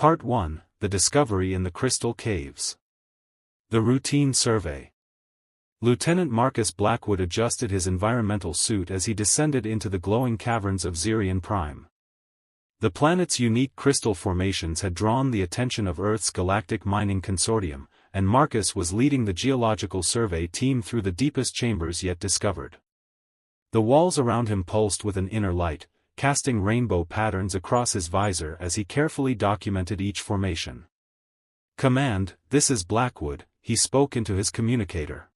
Part 1, The Discovery in the Crystal Caves. The Routine Survey. Lieutenant Marcus Blackwood adjusted his environmental suit as he descended into the glowing caverns of Xerion Prime. The planet's unique crystal formations had drawn the attention of Earth's Galactic Mining Consortium, and Marcus was leading the geological survey team through the deepest chambers yet discovered. The walls around him pulsed with an inner light, casting rainbow patterns across his visor as he carefully documented each formation. "Command, this is Blackwood," he spoke into his communicator.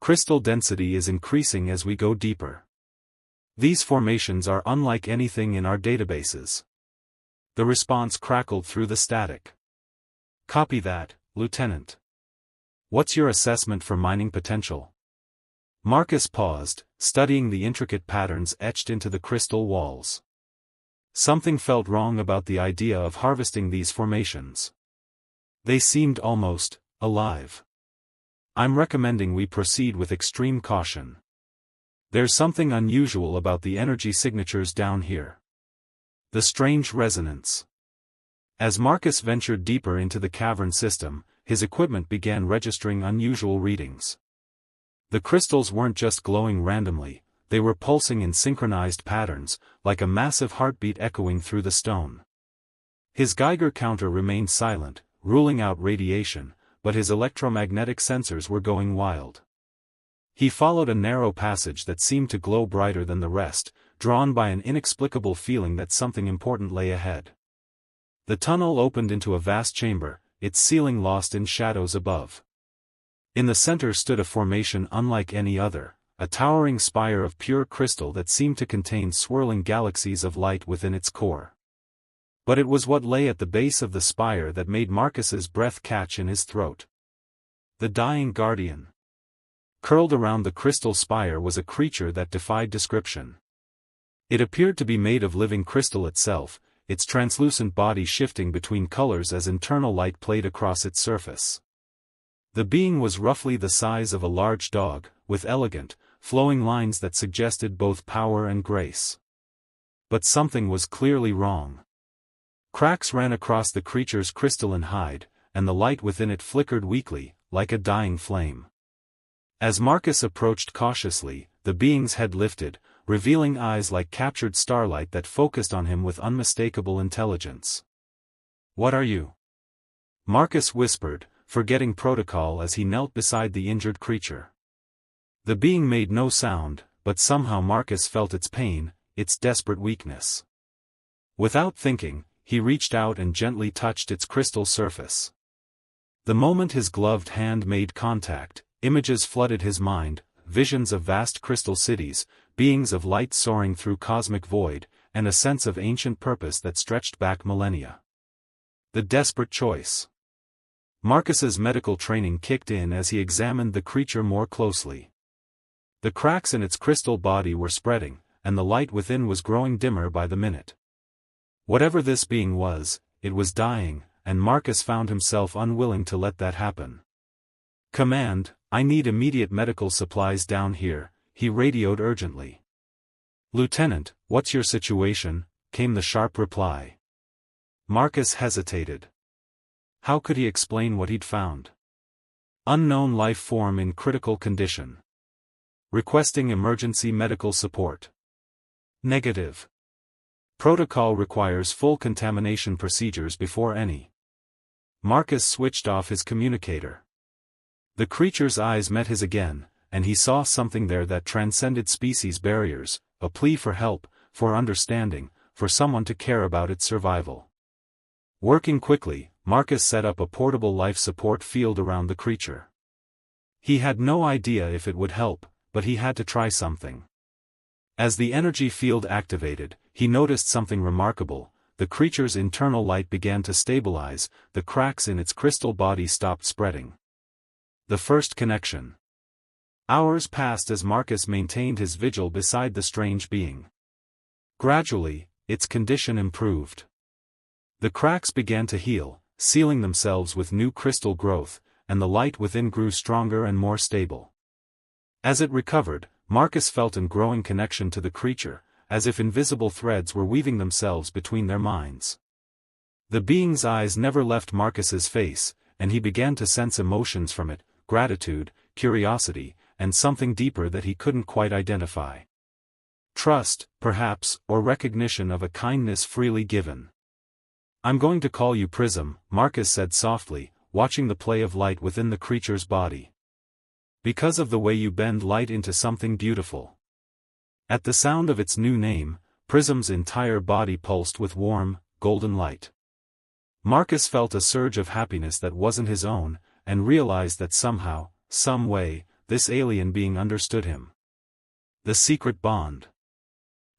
"Crystal density is increasing as we go deeper. These formations are unlike anything in our databases." The response crackled through the static. "Copy that, Lieutenant. What's your assessment for mining potential?" Marcus paused, studying the intricate patterns etched into the crystal walls. Something felt wrong about the idea of harvesting these formations. They seemed almost alive. "I'm recommending we proceed with extreme caution. There's something unusual about the energy signatures down here. The strange resonance." As Marcus ventured deeper into the cavern system, his equipment began registering unusual readings. The crystals weren't just glowing randomly, they were pulsing in synchronized patterns, like a massive heartbeat echoing through the stone. His Geiger counter remained silent, ruling out radiation, but his electromagnetic sensors were going wild. He followed a narrow passage that seemed to glow brighter than the rest, drawn by an inexplicable feeling that something important lay ahead. The tunnel opened into a vast chamber, its ceiling lost in shadows above. In the center stood a formation unlike any other, a towering spire of pure crystal that seemed to contain swirling galaxies of light within its core. But it was what lay at the base of the spire that made Marcus's breath catch in his throat. The Dying Guardian. Curled around the crystal spire was a creature that defied description. It appeared to be made of living crystal itself, its translucent body shifting between colors as internal light played across its surface. The being was roughly the size of a large dog, with elegant, flowing lines that suggested both power and grace. But something was clearly wrong. Cracks ran across the creature's crystalline hide, and the light within it flickered weakly, like a dying flame. As Marcus approached cautiously, the being's head lifted, revealing eyes like captured starlight that focused on him with unmistakable intelligence. "What are you?" Marcus whispered, forgetting protocol as he knelt beside the injured creature. The being made no sound, but somehow Marcus felt its pain, its desperate weakness. Without thinking, he reached out and gently touched its crystal surface. The moment his gloved hand made contact, images flooded his mind, visions of vast crystal cities, beings of light soaring through cosmic void, and a sense of ancient purpose that stretched back millennia. The desperate choice. Marcus's medical training kicked in as he examined the creature more closely. The cracks in its crystal body were spreading, and the light within was growing dimmer by the minute. Whatever this being was, it was dying, and Marcus found himself unwilling to let that happen. "Command, I need immediate medical supplies down here," he radioed urgently. "Lieutenant, what's your situation?" came the sharp reply. Marcus hesitated. How could he explain what he'd found? Unknown life form in critical condition. Requesting emergency medical support. Negative. Protocol requires full contamination procedures before any. Marcus switched off his communicator. The creature's eyes met his again, and he saw something there that transcended species barriers, a plea for help, for understanding, for someone to care about its survival. Working quickly, Marcus set up a portable life support field around the creature. He had no idea if it would help, but he had to try something. As the energy field activated, he noticed something remarkable. The creature's internal light began to stabilize, the cracks in its crystal body stopped spreading. The first connection. Hours passed as Marcus maintained his vigil beside the strange being. Gradually, its condition improved. The cracks began to heal, sealing themselves with new crystal growth, and the light within grew stronger and more stable. As it recovered, Marcus felt a growing connection to the creature, as if invisible threads were weaving themselves between their minds. The being's eyes never left Marcus's face, and he began to sense emotions from it, gratitude, curiosity, and something deeper that he couldn't quite identify. Trust, perhaps, or recognition of a kindness freely given. "I'm going to call you Prism," Marcus said softly, watching the play of light within the creature's body. "Because of the way you bend light into something beautiful." At the sound of its new name, Prism's entire body pulsed with warm, golden light. Marcus felt a surge of happiness that wasn't his own, and realized that somehow, some way, this alien being understood him. The secret bond.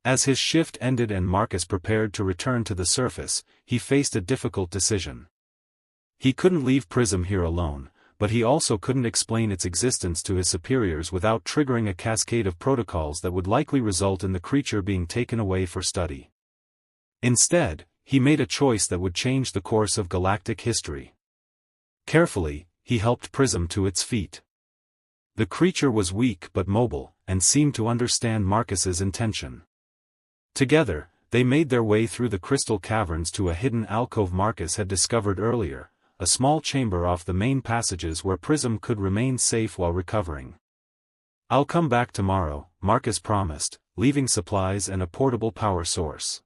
As his shift ended and Marcus prepared to return to the surface, he faced a difficult decision. He couldn't leave Prism here alone, but he also couldn't explain its existence to his superiors without triggering a cascade of protocols that would likely result in the creature being taken away for study. Instead, he made a choice that would change the course of galactic history. Carefully, he helped Prism to its feet. The creature was weak but mobile, and seemed to understand Marcus's intention. Together, they made their way through the crystal caverns to a hidden alcove Marcus had discovered earlier, a small chamber off the main passages where Prism could remain safe while recovering. "I'll come back tomorrow," Marcus promised, leaving supplies and a portable power source.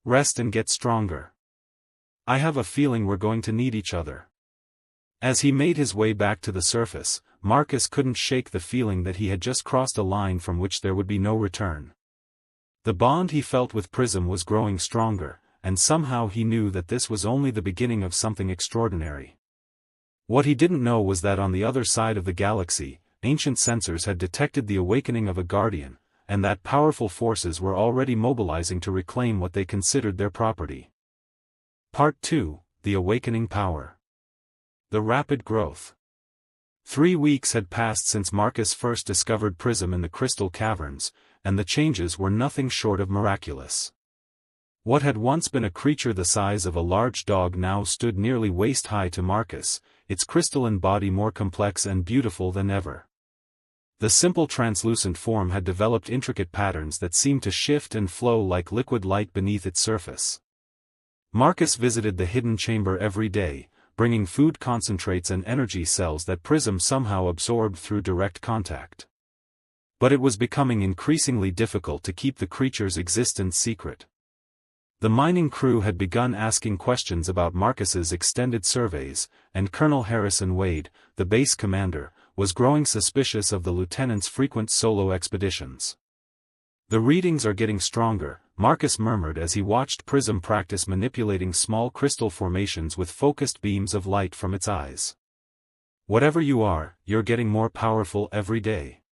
"Rest and get stronger. I have a feeling we're going to need each other." As he made his way back to the surface, Marcus couldn't shake the feeling that he had just crossed a line from which there would be no return. The bond he felt with Prism was growing stronger, and somehow he knew that this was only the beginning of something extraordinary. What he didn't know was that on the other side of the galaxy, ancient sensors had detected the awakening of a guardian, and that powerful forces were already mobilizing to reclaim what they considered their property. Part 2: The Awakening Power. The Rapid Growth. 3 weeks had passed since Marcus first discovered Prism in the crystal caverns, and the changes were nothing short of miraculous. What had once been a creature the size of a large dog now stood nearly waist-high to Marcus, its crystalline body more complex and beautiful than ever. The simple translucent form had developed intricate patterns that seemed to shift and flow like liquid light beneath its surface. Marcus visited the hidden chamber every day, bringing food concentrates and energy cells that Prism somehow absorbed through direct contact. But it was becoming increasingly difficult to keep the creature's existence secret. The mining crew had begun asking questions about Marcus's extended surveys, and Colonel Harrison Wade, the base commander, was growing suspicious of the lieutenant's frequent solo expeditions. "The readings are getting stronger," Marcus murmured as he watched Prism practice manipulating small crystal formations with focused beams of light from its eyes. "Whatever you are, you're getting more powerful every day."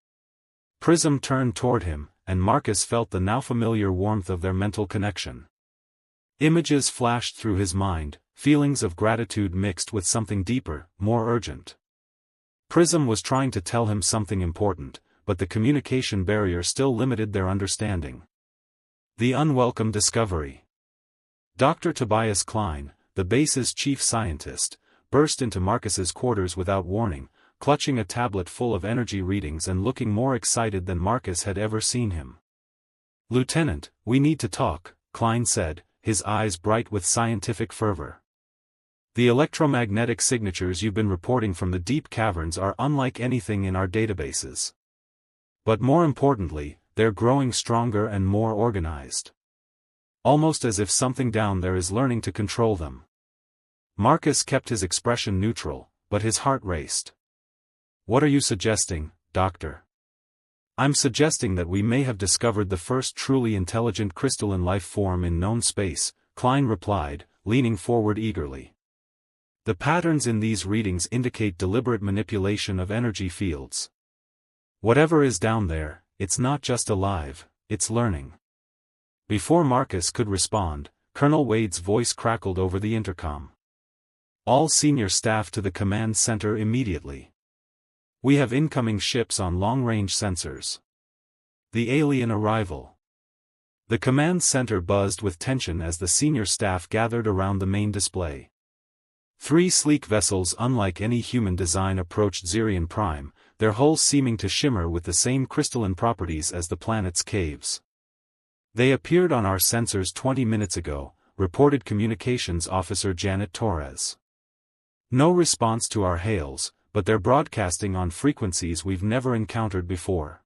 Prism turned toward him, and Marcus felt the now familiar warmth of their mental connection. Images flashed through his mind, feelings of gratitude mixed with something deeper, more urgent. Prism was trying to tell him something important, but the communication barrier still limited their understanding. The unwelcome discovery. Dr. Tobias Klein, the base's chief scientist, burst into Marcus's quarters without warning, clutching a tablet full of energy readings and looking more excited than Marcus had ever seen him. "Lieutenant, we need to talk," Klein said, his eyes bright with scientific fervor. "The electromagnetic signatures you've been reporting from the deep caverns are unlike anything in our databases. But more importantly, they're growing stronger and more organized. Almost as if something down there is learning to control them." Marcus kept his expression neutral, but his heart raced. "What are you suggesting, Doctor?" "I'm suggesting that we may have discovered the first truly intelligent crystalline life form in known space," Klein replied, leaning forward eagerly. "The patterns in these readings indicate deliberate manipulation of energy fields. Whatever is down there, it's not just alive, it's learning." Before Marcus could respond, Colonel Wade's voice crackled over the intercom. "All senior staff to the command center immediately. We have incoming ships on long-range sensors. The alien arrival." The command center buzzed with tension as the senior staff gathered around the main display. 3 sleek vessels unlike any human design approached Zirion Prime, their hulls seeming to shimmer with the same crystalline properties as the planet's caves. "They appeared on our sensors 20 minutes ago," reported Communications Officer Janet Torres. No response to our hails, but they're broadcasting on frequencies we've never encountered before.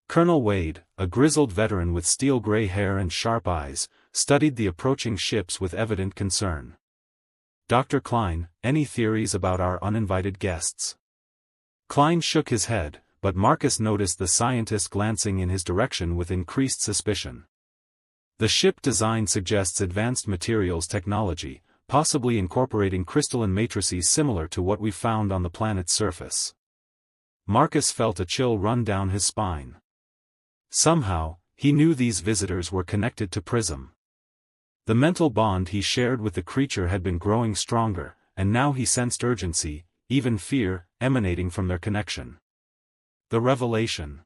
Colonel Wade, a grizzled veteran with steel-gray hair and sharp eyes, studied the approaching ships with evident concern. Dr. Klein, any theories about our uninvited guests? Klein shook his head, but Marcus noticed the scientist glancing in his direction with increased suspicion. The ship design suggests advanced materials technology, possibly incorporating crystalline matrices similar to what we found on the planet's surface. Marcus felt a chill run down his spine. Somehow, he knew these visitors were connected to Prism. The mental bond he shared with the creature had been growing stronger, and now he sensed urgency, even fear, emanating from their connection. The revelation.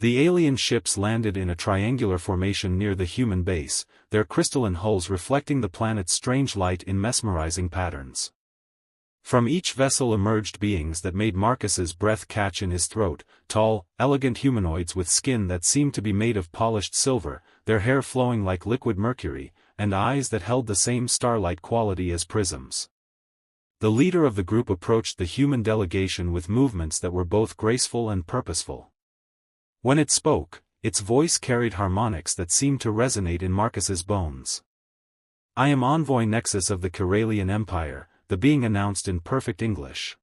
The alien ships landed in a triangular formation near the human base, their crystalline hulls reflecting the planet's strange light in mesmerizing patterns. From each vessel emerged beings that made Marcus's breath catch in his throat, tall, elegant humanoids with skin that seemed to be made of polished silver, their hair flowing like liquid mercury, and eyes that held the same starlight quality as prisms. The leader of the group approached the human delegation with movements that were both graceful and purposeful. When it spoke, its voice carried harmonics that seemed to resonate in Marcus's bones. "I am Envoy Nexus of the Karelian Empire," the being announced in perfect English.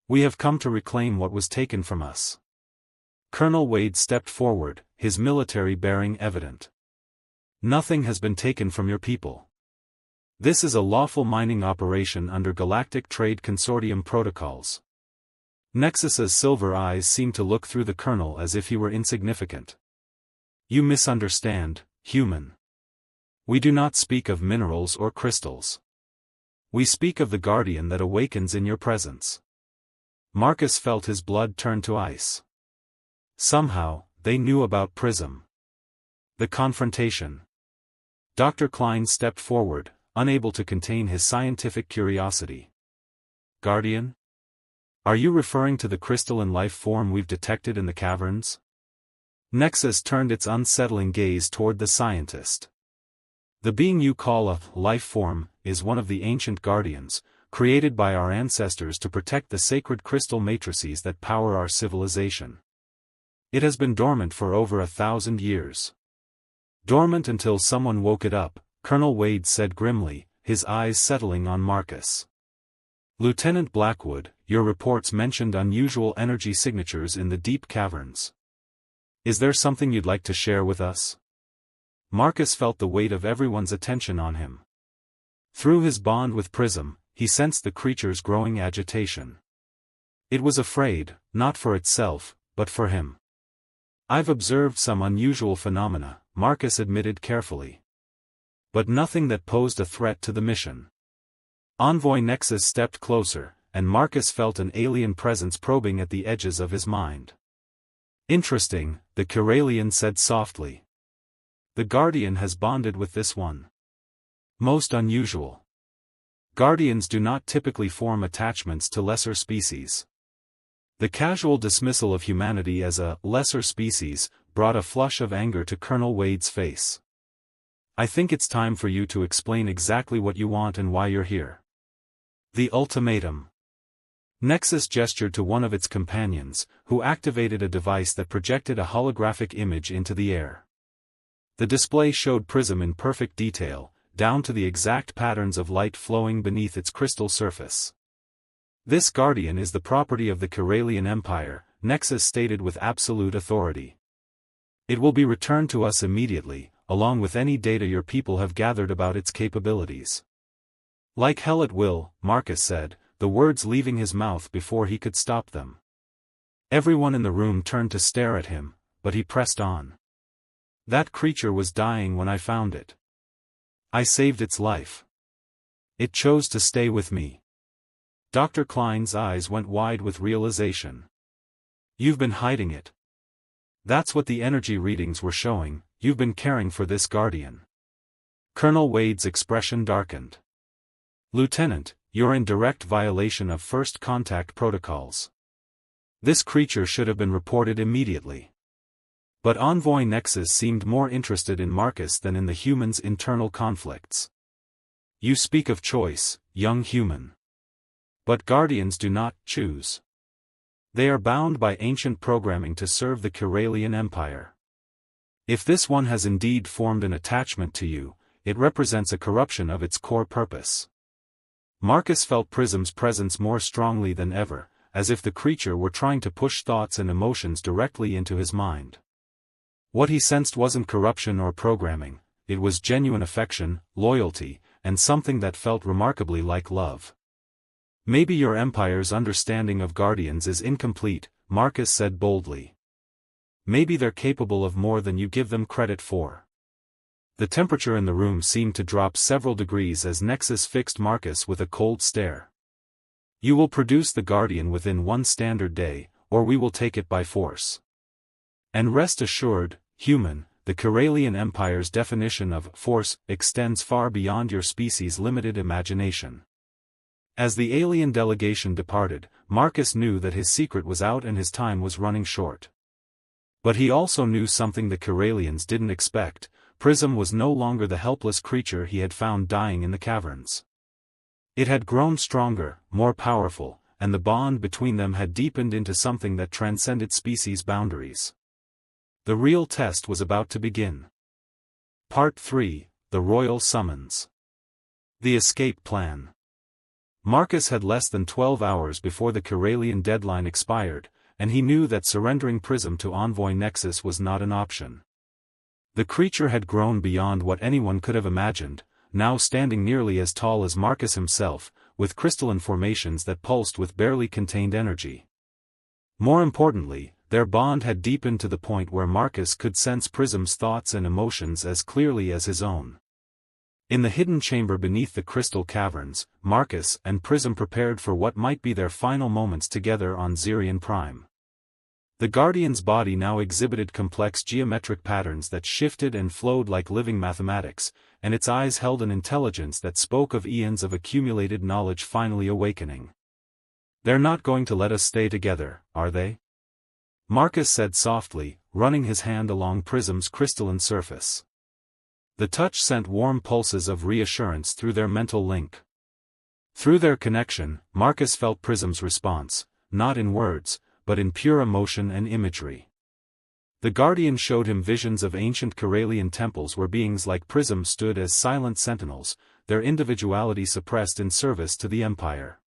"We have come to reclaim what was taken from us." Colonel Wade stepped forward, his military bearing evident. "Nothing has been taken from your people. This is a lawful mining operation under Galactic Trade Consortium protocols." Nexus's silver eyes seemed to look through the colonel as if he were insignificant. "You misunderstand, human. We do not speak of minerals or crystals. We speak of the guardian that awakens in your presence." Marcus felt his blood turn to ice. Somehow, they knew about Prism. The confrontation. Dr. Klein stepped forward, unable to contain his scientific curiosity. "Guardian? Are you referring to the crystalline life form we've detected in the caverns?" Nexus turned its unsettling gaze toward the scientist. "The being you call a life form is one of the ancient guardians, created by our ancestors to protect the sacred crystal matrices that power our civilization. It has been dormant for over 1,000 years. Dormant until someone woke it up," Colonel Wade said grimly, his eyes settling on Marcus. "Lieutenant Blackwood, your reports mentioned unusual energy signatures in the deep caverns. Is there something you'd like to share with us?" Marcus felt the weight of everyone's attention on him. Through his bond with Prism, he sensed the creature's growing agitation. It was afraid, not for itself, but for him. "I've observed some unusual phenomena," Marcus admitted carefully. "But nothing that posed a threat to the mission." Envoy Nexus stepped closer, and Marcus felt an alien presence probing at the edges of his mind. "Interesting," the Karelian said softly. "The Guardian has bonded with this one. Most unusual. Guardians do not typically form attachments to lesser species." The casual dismissal of humanity as a lesser species brought a flush of anger to Colonel Wade's face. "I think it's time for you to explain exactly what you want and why you're here." The ultimatum. Nexus gestured to one of its companions, who activated a device that projected a holographic image into the air. The display showed Prism in perfect detail, down to the exact patterns of light flowing beneath its crystal surface. "This guardian is the property of the Karelian Empire," Nexus stated with absolute authority. "It will be returned to us immediately, along with any data your people have gathered about its capabilities." "Like hell it will," Marcus said, the words leaving his mouth before he could stop them. Everyone in the room turned to stare at him, but he pressed on. "That creature was dying when I found it. I saved its life. It chose to stay with me." Dr. Klein's eyes went wide with realization. "You've been hiding it. That's what the energy readings were showing, you've been caring for this guardian." Colonel Wade's expression darkened. "Lieutenant, you're in direct violation of first contact protocols. This creature should have been reported immediately." But Envoy Nexus seemed more interested in Marcus than in the human's internal conflicts. You speak of choice, young human. But Guardians do not choose. They are bound by ancient programming to serve the Corellian Empire. If this one has indeed formed an attachment to you, it represents a corruption of its core purpose. Marcus felt Prism's presence more strongly than ever, as if the creature were trying to push thoughts and emotions directly into his mind. What he sensed wasn't corruption or programming, it was genuine affection, loyalty, and something that felt remarkably like love. Maybe your Empire's understanding of Guardians is incomplete, Marcus said boldly. Maybe they're capable of more than you give them credit for. The temperature in the room seemed to drop several degrees as Nexus fixed Marcus with a cold stare. You will produce the Guardian within 1 standard day, or we will take it by force. And rest assured, human, the Corellian Empire's definition of force extends far beyond your species' limited imagination. As the alien delegation departed, Marcus knew that his secret was out and his time was running short. But he also knew something the Corellians didn't expect: Prism was no longer the helpless creature he had found dying in the caverns. It had grown stronger, more powerful, and the bond between them had deepened into something that transcended species boundaries. The real test was about to begin. Part 3, The Royal Summons. The Escape Plan. Marcus had less than 12 hours before the Corellian deadline expired, and he knew that surrendering Prism to Envoy Nexus was not an option. The creature had grown beyond what anyone could have imagined, now standing nearly as tall as Marcus himself, with crystalline formations that pulsed with barely contained energy. More importantly, their bond had deepened to the point where Marcus could sense Prism's thoughts and emotions as clearly as his own. In the hidden chamber beneath the crystal caverns, Marcus and Prism prepared for what might be their final moments together on Zirion Prime. The Guardian's body now exhibited complex geometric patterns that shifted and flowed like living mathematics, and its eyes held an intelligence that spoke of eons of accumulated knowledge finally awakening. "They're not going to let us stay together, are they?" Marcus said softly, running his hand along Prism's crystalline surface. The touch sent warm pulses of reassurance through their mental link. Through their connection, Marcus felt Prism's response, not in words, but in pure emotion and imagery. The Guardian showed him visions of ancient Corellian temples where beings like Prism stood as silent sentinels, their individuality suppressed in service to the Empire.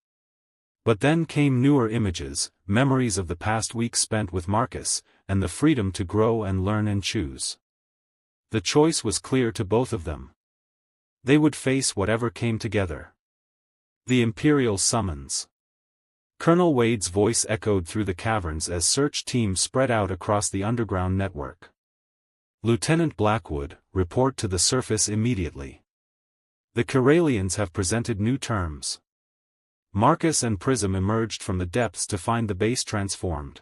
But then came newer images, memories of the past week spent with Marcus, and the freedom to grow and learn and choose. The choice was clear to both of them. They would face whatever came together. The Imperial Summons. Colonel Wade's voice echoed through the caverns as search teams spread out across the underground network. "Lieutenant Blackwood, report to the surface immediately. The Corellians have presented new terms." Marcus and Prism emerged from the depths to find the base transformed.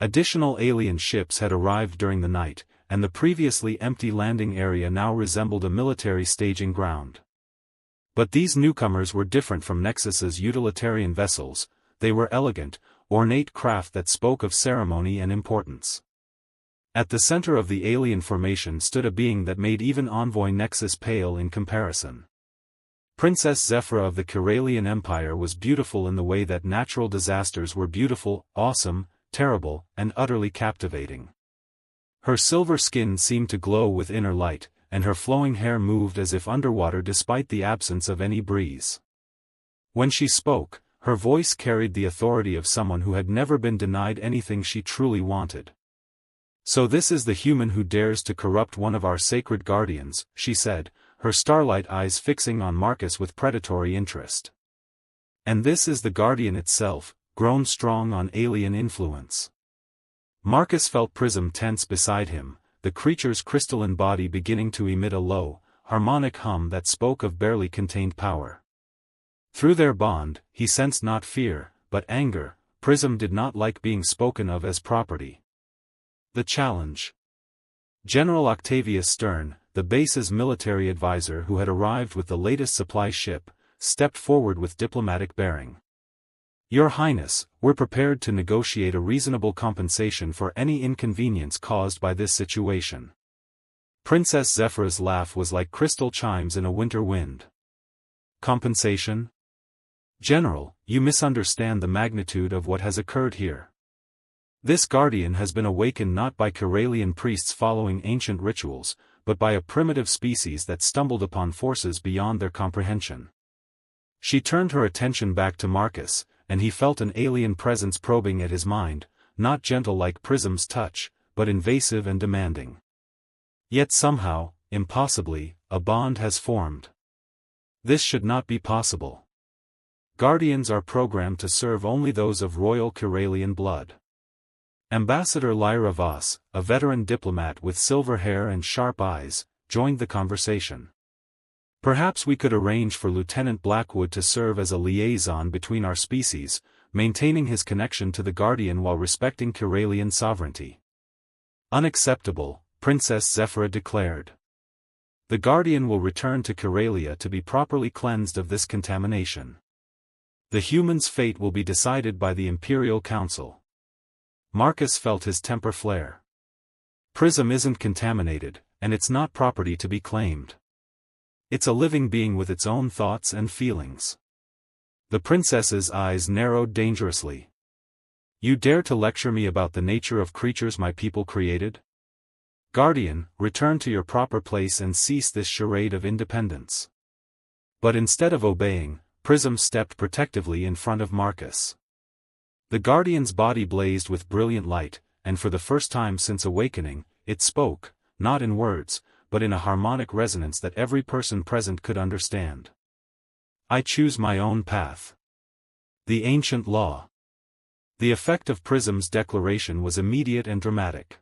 Additional alien ships had arrived during the night, and the previously empty landing area now resembled a military staging ground. But these newcomers were different from Nexus's utilitarian vessels. They were elegant, ornate craft that spoke of ceremony and importance. At the center of the alien formation stood a being that made even Envoy Nexus pale in comparison. Princess Zephyra of the Corellian Empire was beautiful in the way that natural disasters were beautiful, awesome, terrible, and utterly captivating. Her silver skin seemed to glow with inner light, and her flowing hair moved as if underwater despite the absence of any breeze. When she spoke, her voice carried the authority of someone who had never been denied anything she truly wanted. "So this is the human who dares to corrupt one of our sacred guardians," she said, her starlight eyes fixing on Marcus with predatory interest. "And this is the Guardian itself, grown strong on alien influence." Marcus felt Prism tense beside him, the creature's crystalline body beginning to emit a low, harmonic hum that spoke of barely contained power. Through their bond, he sensed not fear, but anger. Prism did not like being spoken of as property. The challenge. General Octavius Stern, the base's military advisor who had arrived with the latest supply ship, stepped forward with diplomatic bearing. Your Highness, we're prepared to negotiate a reasonable compensation for any inconvenience caused by this situation. Princess Zephyra's laugh was like crystal chimes in a winter wind. Compensation? General, you misunderstand the magnitude of what has occurred here. This guardian has been awakened not by Corellian priests following ancient rituals, but by a primitive species that stumbled upon forces beyond their comprehension. She turned her attention back to Marcus, and he felt an alien presence probing at his mind, not gentle like Prism's touch, but invasive and demanding. Yet somehow, impossibly, a bond has formed. This should not be possible. Guardians are programmed to serve only those of royal Corellian blood. Ambassador Lyra Voss, a veteran diplomat with silver hair and sharp eyes, joined the conversation. Perhaps we could arrange for Lieutenant Blackwood to serve as a liaison between our species, maintaining his connection to the Guardian while respecting Corellian sovereignty. Unacceptable, Princess Zephyra declared. The Guardian will return to Corellia to be properly cleansed of this contamination. The human's fate will be decided by the Imperial Council. Marcus felt his temper flare. Prism isn't contaminated, and it's not property to be claimed. It's a living being with its own thoughts and feelings. The princess's eyes narrowed dangerously. You dare to lecture me about the nature of creatures my people created? Guardian, return to your proper place and cease this charade of independence. But instead of obeying, Prism stepped protectively in front of Marcus. The Guardian's body blazed with brilliant light, and for the first time since awakening, it spoke, not in words, but in a harmonic resonance that every person present could understand. I choose my own path. The ancient law. The effect of Prism's declaration was immediate and dramatic.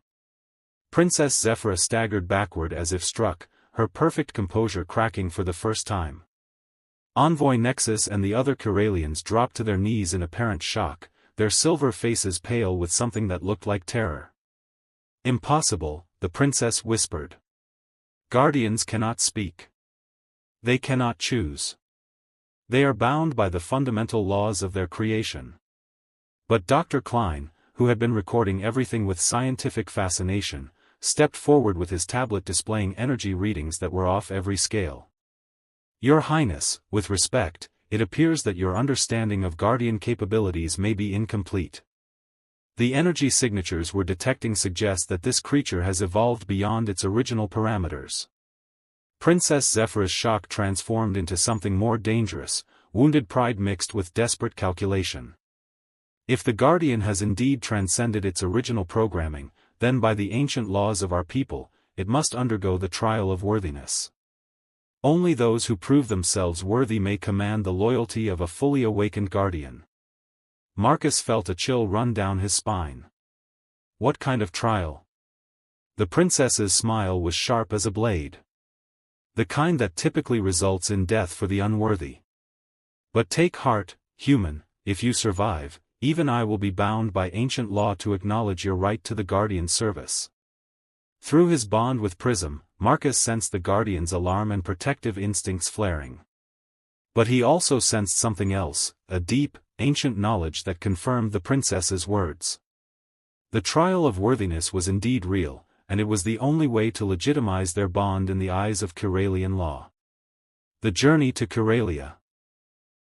Princess Zephyra staggered backward as if struck, her perfect composure cracking for the first time. Envoy Nexus and the other Corellians dropped to their knees in apparent shock, their silver faces pale with something that looked like terror. Impossible, the princess whispered. Guardians cannot speak. They cannot choose. They are bound by the fundamental laws of their creation. But Dr. Klein, who had been recording everything with scientific fascination, stepped forward with his tablet displaying energy readings that were off every scale. Your Highness, with respect, it appears that your understanding of Guardian capabilities may be incomplete. The energy signatures we're detecting suggest that this creature has evolved beyond its original parameters. Princess Zephyra's shock transformed into something more dangerous, wounded pride mixed with desperate calculation. If the Guardian has indeed transcended its original programming, then by the ancient laws of our people, it must undergo the trial of worthiness. Only those who prove themselves worthy may command the loyalty of a fully awakened Guardian. Marcus felt a chill run down his spine. What kind of trial? The princess's smile was sharp as a blade. The kind that typically results in death for the unworthy. But take heart, human, if you survive, even I will be bound by ancient law to acknowledge your right to the Guardian service. Through his bond with Prism, Marcus sensed the Guardian's alarm and protective instincts flaring. But he also sensed something else, a deep, ancient knowledge that confirmed the princess's words. The trial of worthiness was indeed real, and it was the only way to legitimize their bond in the eyes of Corellian law. The journey to Corellia.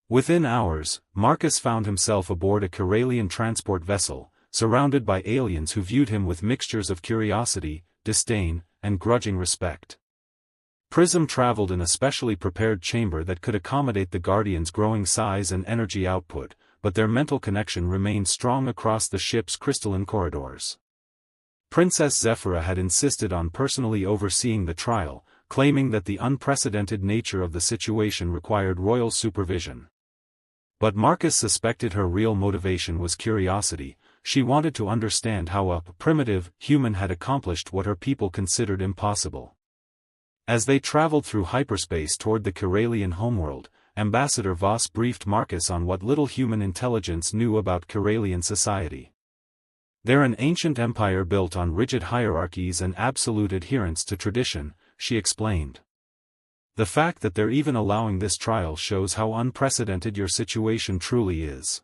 Within hours, Marcus found himself aboard a Corellian transport vessel, surrounded by aliens who viewed him with mixtures of curiosity, disdain, and grudging respect. Prism traveled in a specially prepared chamber that could accommodate the Guardian's growing size and energy output, but their mental connection remained strong across the ship's crystalline corridors. Princess Zephyra had insisted on personally overseeing the trial, claiming that the unprecedented nature of the situation required royal supervision. But Marcus suspected her real motivation was curiosity. She wanted to understand how a primitive human had accomplished what her people considered impossible. As they traveled through hyperspace toward the Corellian homeworld, Ambassador Voss briefed Marcus on what little human intelligence knew about Corellian society. They're an ancient empire built on rigid hierarchies and absolute adherence to tradition, she explained. The fact that they're even allowing this trial shows how unprecedented your situation truly is.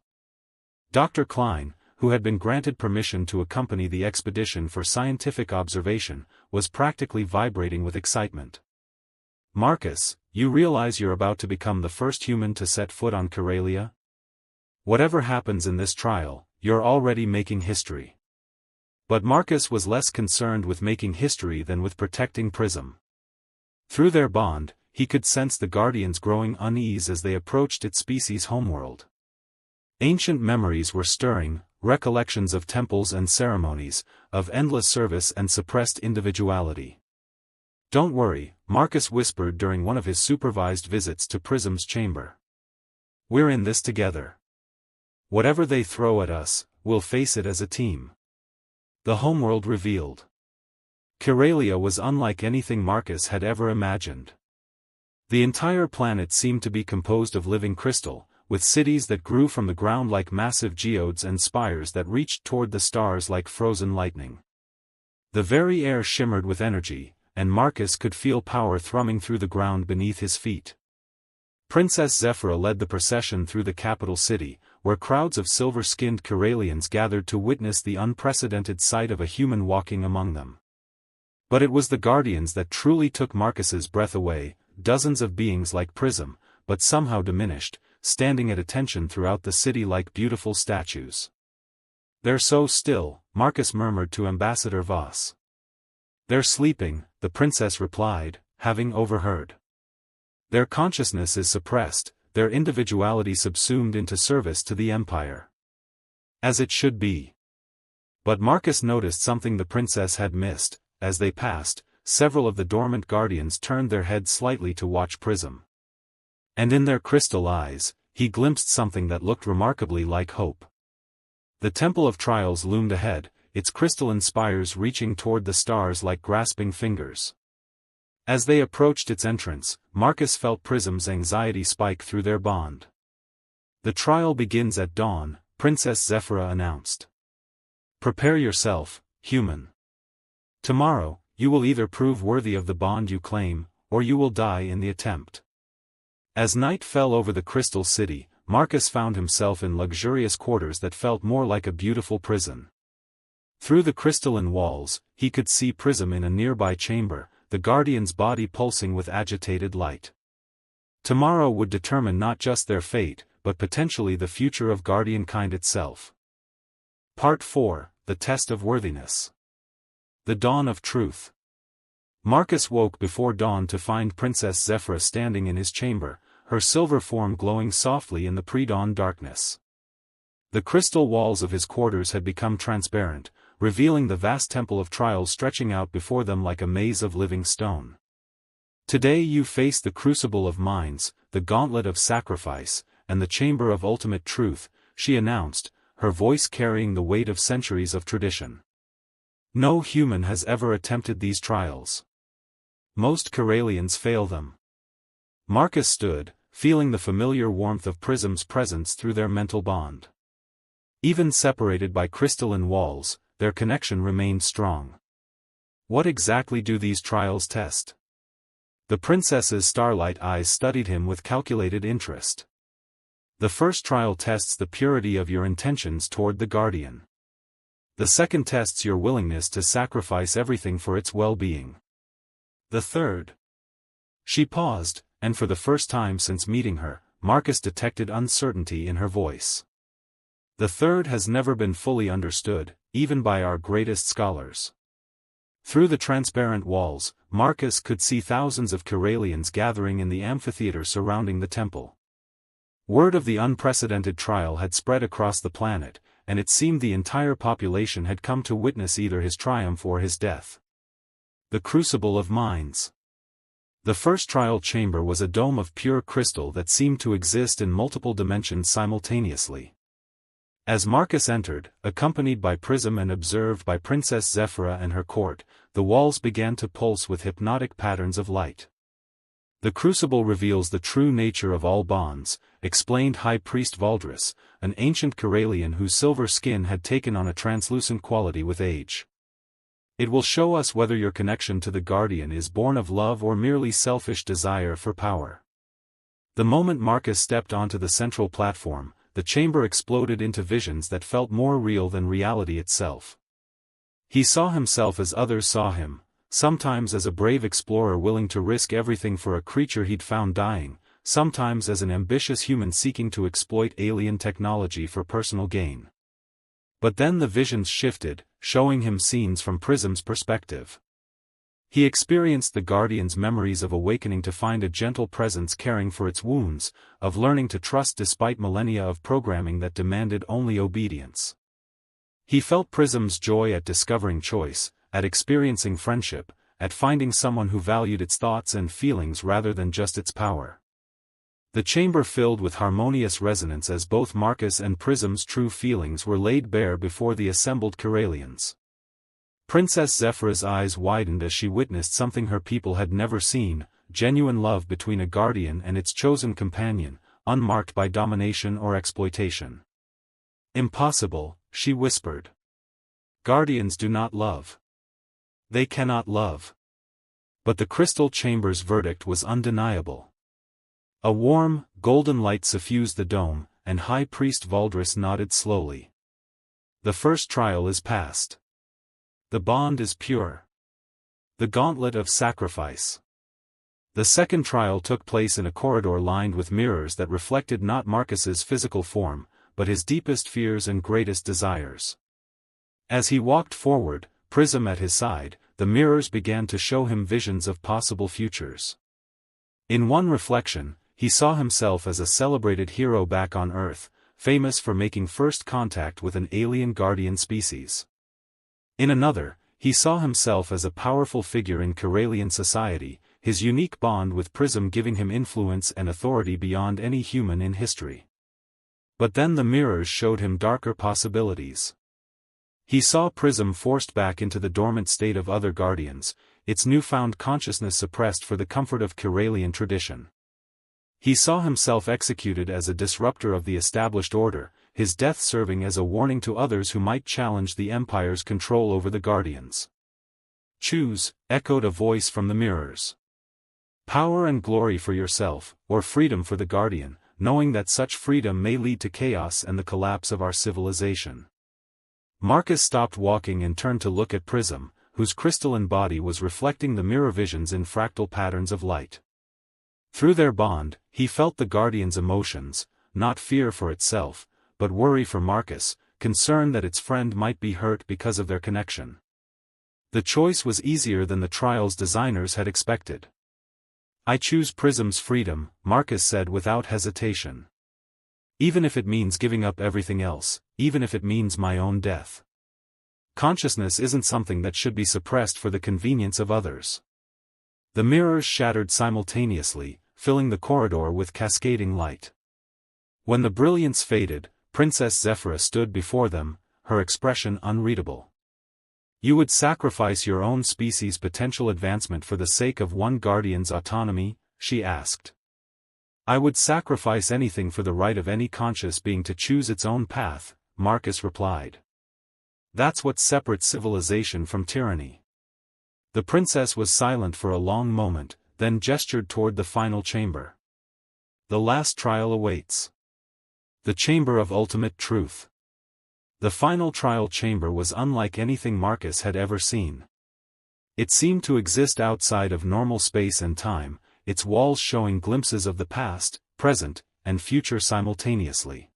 Dr. Klein, who had been granted permission to accompany the expedition for scientific observation, was practically vibrating with excitement. "Marcus, you realize you're about to become the first human to set foot on Karelia? Whatever happens in this trial, you're already making history." But Marcus was less concerned with making history than with protecting Prism. Through their bond, he could sense the Guardian's growing unease as they approached its species' homeworld. Ancient memories were stirring, recollections of temples and ceremonies, of endless service and suppressed individuality. "Don't worry," Marcus whispered during one of his supervised visits to Prism's chamber. "We're in this together. Whatever they throw at us, we'll face it as a team." The homeworld revealed. Karelia was unlike anything Marcus had ever imagined. The entire planet seemed to be composed of living crystal, with cities that grew from the ground like massive geodes and spires that reached toward the stars like frozen lightning. The very air shimmered with energy, and Marcus could feel power thrumming through the ground beneath his feet. Princess Zephyra led the procession through the capital city, where crowds of silver-skinned Karelians gathered to witness the unprecedented sight of a human walking among them. But it was the Guardians that truly took Marcus's breath away, dozens of beings like Prism, but somehow diminished, standing at attention throughout the city like beautiful statues. "They're so still," Marcus murmured to Ambassador Voss. "They're sleeping," the princess replied, having overheard. "Their consciousness is suppressed, their individuality subsumed into service to the Empire. As it should be." But Marcus noticed something the princess had missed. As they passed, several of the dormant Guardians turned their heads slightly to watch Prism. And in their crystal eyes, he glimpsed something that looked remarkably like hope. The Temple of Trials loomed ahead, its crystalline spires reaching toward the stars like grasping fingers. As they approached its entrance, Marcus felt Prism's anxiety spike through their bond. "The trial begins at dawn," Princess Zephyra announced. "Prepare yourself, human. Tomorrow, you will either prove worthy of the bond you claim, or you will die in the attempt." As night fell over the Crystal City, Marcus found himself in luxurious quarters that felt more like a beautiful prison. Through the crystalline walls, he could see Prism in a nearby chamber, the Guardian's body pulsing with agitated light. Tomorrow would determine not just their fate, but potentially the future of Guardiankind itself. Part 4, The Test of Worthiness. The Dawn of Truth. Marcus woke before dawn to find Princess Zephyra standing in his chamber, her silver form glowing softly in the pre-dawn darkness. The crystal walls of his quarters had become transparent, revealing the vast temple of trials stretching out before them like a maze of living stone. "Today you face the crucible of minds, the gauntlet of sacrifice, and the chamber of ultimate truth," she announced, her voice carrying the weight of centuries of tradition. "No human has ever attempted these trials. Most Karelians fail them." Marcus stood, feeling the familiar warmth of Prism's presence through their mental bond. Even separated by crystalline walls, their connection remained strong. "What exactly do these trials test?" The princess's starlight eyes studied him with calculated interest. "The first trial tests the purity of your intentions toward the Guardian. The second tests your willingness to sacrifice everything for its well-being. The third—" She paused, and for the first time since meeting her, Marcus detected uncertainty in her voice. "The third has never been fully understood, even by our greatest scholars." Through the transparent walls, Marcus could see thousands of Karelians gathering in the amphitheater surrounding the temple. Word of the unprecedented trial had spread across the planet, and it seemed the entire population had come to witness either his triumph or his death. The Crucible of Minds. The first trial chamber was a dome of pure crystal that seemed to exist in multiple dimensions simultaneously. As Marcus entered, accompanied by Prism and observed by Princess Zephyra and her court, the walls began to pulse with hypnotic patterns of light. "The crucible reveals the true nature of all bonds," explained High Priest Valdris, an ancient Karelian whose silver skin had taken on a translucent quality with age. "It will show us whether your connection to the Guardian is born of love or merely selfish desire for power." The moment Marcus stepped onto the central platform, the chamber exploded into visions that felt more real than reality itself. He saw himself as others saw him, sometimes as a brave explorer willing to risk everything for a creature he'd found dying, sometimes as an ambitious human seeking to exploit alien technology for personal gain. But then the visions shifted, showing him scenes from Prism's perspective. He experienced the Guardian's memories of awakening to find a gentle presence caring for its wounds, of learning to trust despite millennia of programming that demanded only obedience. He felt Prism's joy at discovering choice, at experiencing friendship, at finding someone who valued its thoughts and feelings rather than just its power. The chamber filled with harmonious resonance as both Marcus and Prism's true feelings were laid bare before the assembled Corellians. Princess Zephyra's eyes widened as she witnessed something her people had never seen, genuine love between a guardian and its chosen companion, unmarked by domination or exploitation. "Impossible," she whispered. "Guardians do not love. They cannot love." But the crystal chamber's verdict was undeniable. A warm, golden light suffused the dome, and High Priest Valdris nodded slowly. "The first trial is past. The bond is pure. The gauntlet of sacrifice." The second trial took place in a corridor lined with mirrors that reflected not Marcus's physical form, but his deepest fears and greatest desires. As he walked forward, Prism at his side, the mirrors began to show him visions of possible futures. In one reflection, he saw himself as a celebrated hero back on Earth, famous for making first contact with an alien guardian species. In another, he saw himself as a powerful figure in Corellian society, his unique bond with Prism giving him influence and authority beyond any human in history. But then the mirrors showed him darker possibilities. He saw Prism forced back into the dormant state of other guardians, its newfound consciousness suppressed for the comfort of Corellian tradition. He saw himself executed as a disruptor of the established order, his death serving as a warning to others who might challenge the Empire's control over the Guardians. "Choose," echoed a voice from the mirrors. "Power and glory for yourself, or freedom for the Guardian, knowing that such freedom may lead to chaos and the collapse of our civilization." Marcus stopped walking and turned to look at Prism, whose crystalline body was reflecting the mirror visions in fractal patterns of light. Through their bond, he felt the Guardian's emotions, not fear for itself, but worry for Marcus, concern that its friend might be hurt because of their connection. The choice was easier than the trial's designers had expected. "I choose Prism's freedom," Marcus said without hesitation. "Even if it means giving up everything else, even if it means my own death. Consciousness isn't something that should be suppressed for the convenience of others." The mirrors shattered simultaneously, filling the corridor with cascading light. When the brilliance faded, Princess Zephyra stood before them, her expression unreadable. "You would sacrifice your own species' potential advancement for the sake of one guardian's autonomy?" she asked. "I would sacrifice anything for the right of any conscious being to choose its own path," Marcus replied. "That's what separates civilization from tyranny." The princess was silent for a long moment, then gestured toward the final chamber. "The last trial awaits. The chamber of ultimate truth." The final trial chamber was unlike anything Marcus had ever seen. It seemed to exist outside of normal space and time, its walls showing glimpses of the past, present, and future simultaneously.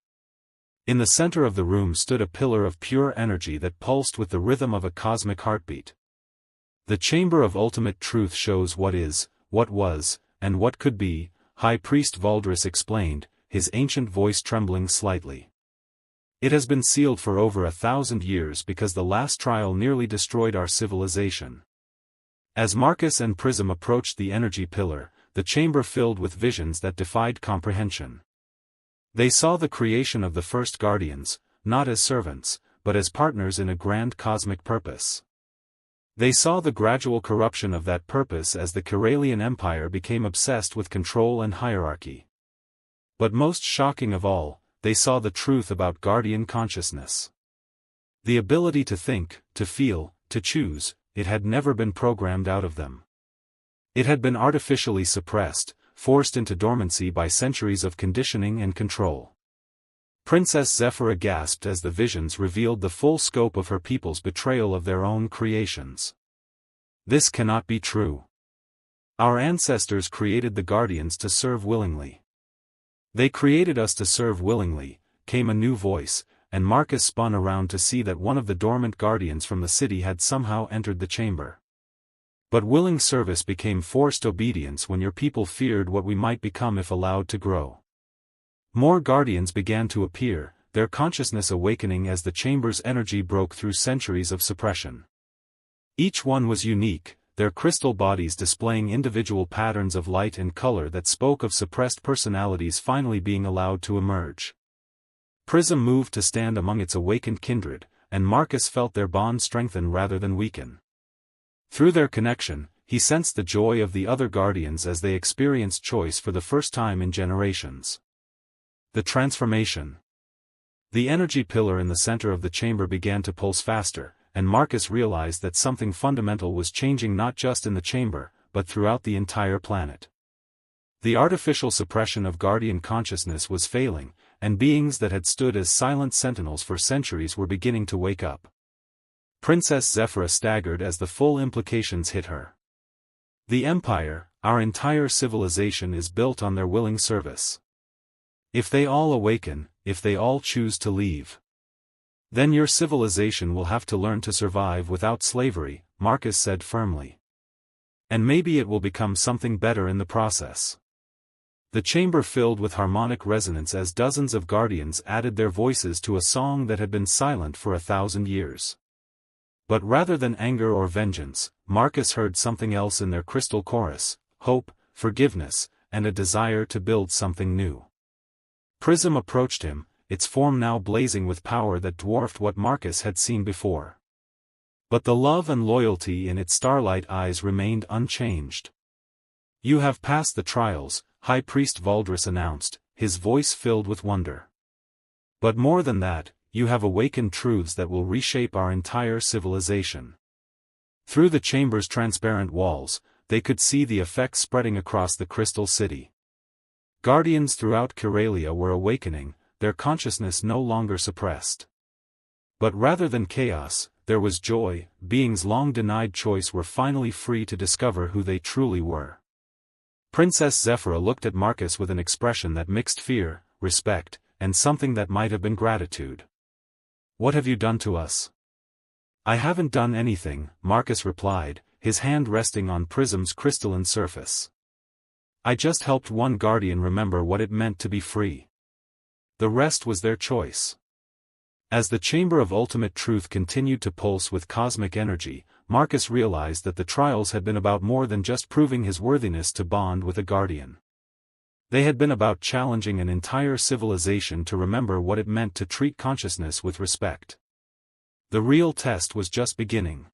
In the center of the room stood a pillar of pure energy that pulsed with the rhythm of a cosmic heartbeat. "The chamber of ultimate truth shows what is, what was, and what could be," High Priest Valdris explained, his ancient voice trembling slightly. "It has been sealed for over 1,000 years because the last trial nearly destroyed our civilization." As Marcus and Prism approached the energy pillar, the chamber filled with visions that defied comprehension. They saw the creation of the first guardians, not as servants, but as partners in a grand cosmic purpose. They saw the gradual corruption of that purpose as the Corellian Empire became obsessed with control and hierarchy. But most shocking of all, they saw the truth about guardian consciousness. The ability to think, to feel, to choose, it had never been programmed out of them. It had been artificially suppressed, forced into dormancy by centuries of conditioning and control. Princess Zephyra gasped as the visions revealed the full scope of her people's betrayal of their own creations. This cannot be true. Our ancestors created the Guardians to serve willingly. They created us to serve willingly, came a new voice, and Marcus spun around to see that one of the dormant Guardians from the city had somehow entered the chamber. But willing service became forced obedience when your people feared what we might become if allowed to grow. More Guardians began to appear, their consciousness awakening as the chamber's energy broke through centuries of suppression. Each one was unique, their crystal bodies displaying individual patterns of light and color that spoke of suppressed personalities finally being allowed to emerge. Prism moved to stand among its awakened kindred, and Marcus felt their bond strengthen rather than weaken. Through their connection, he sensed the joy of the other Guardians as they experienced choice for the first time in generations. The transformation. The energy pillar in the center of the chamber began to pulse faster, and Marcus realized that something fundamental was changing not just in the chamber, but throughout the entire planet. The artificial suppression of Guardian consciousness was failing, and beings that had stood as silent sentinels for centuries were beginning to wake up. Princess Zephyra staggered as the full implications hit her. The Empire, our entire civilization is built on their willing service. If they all awaken, if they all choose to leave, then your civilization will have to learn to survive without slavery, Marcus said firmly. And maybe it will become something better in the process. The chamber filled with harmonic resonance as dozens of Guardians added their voices to a song that had been silent for 1,000 years. But rather than anger or vengeance, Marcus heard something else in their crystal chorus: hope, forgiveness, and a desire to build something new. Prism approached him, its form now blazing with power that dwarfed what Marcus had seen before. But the love and loyalty in its starlight eyes remained unchanged. You have passed the trials, High Priest Valdris announced, his voice filled with wonder. But more than that, you have awakened truths that will reshape our entire civilization. Through the chamber's transparent walls, they could see the effects spreading across the Crystal City. Guardians throughout Kyralia were awakening, their consciousness no longer suppressed. But rather than chaos, there was joy. Beings long denied choice were finally free to discover who they truly were. Princess Zephyra looked at Marcus with an expression that mixed fear, respect, and something that might have been gratitude. What have you done to us? I haven't done anything, Marcus replied, his hand resting on Prism's crystalline surface. I just helped one Guardian remember what it meant to be free. The rest was their choice. As the Chamber of Ultimate Truth continued to pulse with cosmic energy, Marcus realized that the trials had been about more than just proving his worthiness to bond with a Guardian. They had been about challenging an entire civilization to remember what it meant to treat consciousness with respect. The real test was just beginning.